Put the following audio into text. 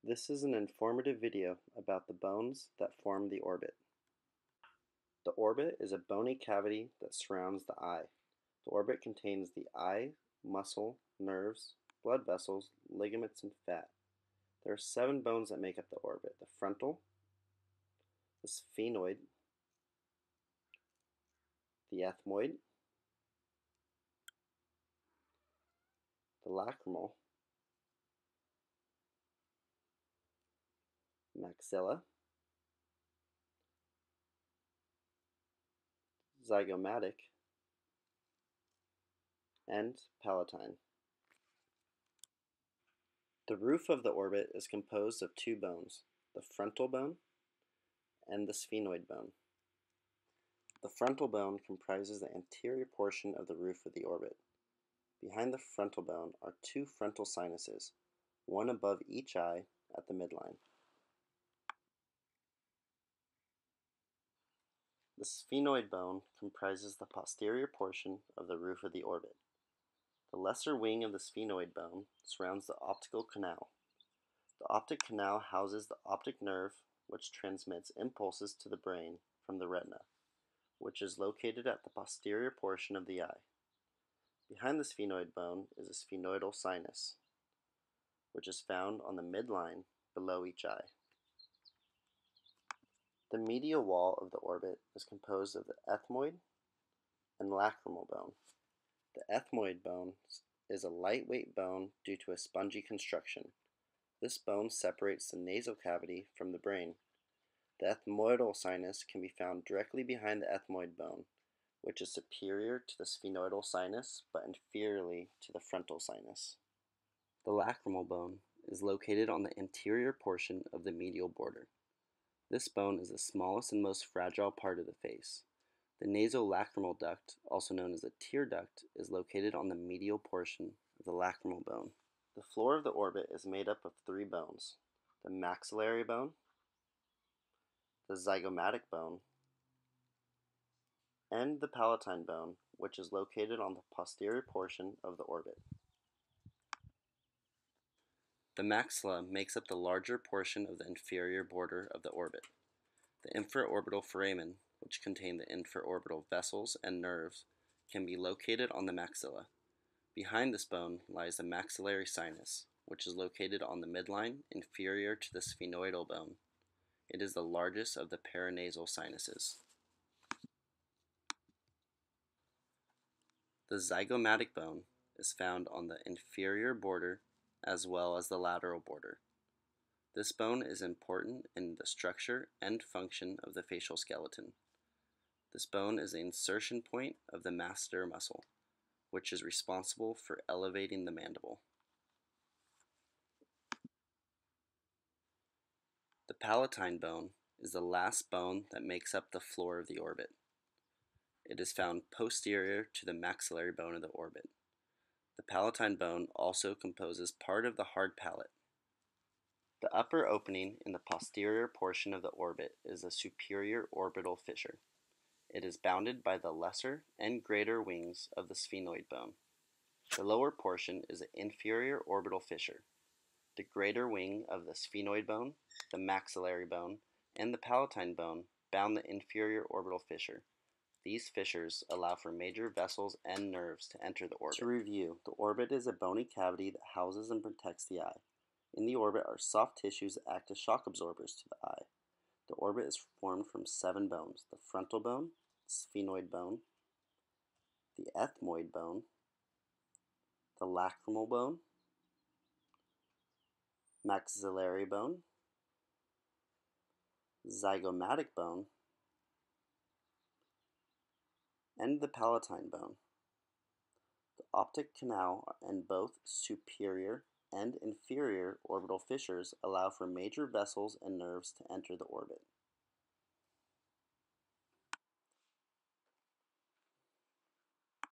This is an informative video about the bones that form the orbit. The orbit is a bony cavity that surrounds the eye. The orbit contains the eye, muscle, nerves, blood vessels, ligaments, and fat. There are 7 bones that make up the orbit: the frontal, the sphenoid, the ethmoid, the lacrimal, maxilla, zygomatic, and palatine. The roof of the orbit is composed of 2 bones, the frontal bone and the sphenoid bone. The frontal bone comprises the anterior portion of the roof of the orbit. Behind the frontal bone are 2 frontal sinuses, one above each eye at the midline. The sphenoid bone comprises the posterior portion of the roof of the orbit. The lesser wing of the sphenoid bone surrounds the optical canal. The optic canal houses the optic nerve, which transmits impulses to the brain from the retina, which is located at the posterior portion of the eye. Behind the sphenoid bone is a sphenoidal sinus, which is found on the midline below each eye. The medial wall of the orbit is composed of the ethmoid and lacrimal bone. The ethmoid bone is a lightweight bone due to a spongy construction. This bone separates the nasal cavity from the brain. The ethmoidal sinus can be found directly behind the ethmoid bone, which is superior to the sphenoidal sinus but inferiorly to the frontal sinus. The lacrimal bone is located on the anterior portion of the medial border. This bone is the smallest and most fragile part of the face. The nasolacrimal duct, also known as the tear duct, is located on the medial portion of the lacrimal bone. The floor of the orbit is made up of 3 bones: the maxillary bone, the zygomatic bone, and the palatine bone, which is located on the posterior portion of the orbit. The maxilla makes up the larger portion of the inferior border of the orbit. The infraorbital foramen, which contain the infraorbital vessels and nerves, can be located on the maxilla. Behind this bone lies the maxillary sinus, which is located on the midline inferior to the sphenoidal bone. It is the largest of the paranasal sinuses. The zygomatic bone is found on the inferior border as well as the lateral border. This bone is important in the structure and function of the facial skeleton. This bone is the insertion point of the masseter muscle, which is responsible for elevating the mandible. The palatine bone is the last bone that makes up the floor of the orbit. It is found posterior to the maxillary bone of the orbit. The palatine bone also composes part of the hard palate. The upper opening in the posterior portion of the orbit is the superior orbital fissure. It is bounded by the lesser and greater wings of the sphenoid bone. The lower portion is the inferior orbital fissure. The greater wing of the sphenoid bone, the maxillary bone, and the palatine bone bound the inferior orbital fissure. These fissures allow for major vessels and nerves to enter the orbit. To review, the orbit is a bony cavity that houses and protects the eye. In the orbit are soft tissues that act as shock absorbers to the eye. The orbit is formed from 7 bones: the frontal bone, sphenoid bone, the ethmoid bone, the lacrimal bone, maxillary bone, zygomatic bone, and the palatine bone. The optic canal and both superior and inferior orbital fissures allow for major vessels and nerves to enter the orbit.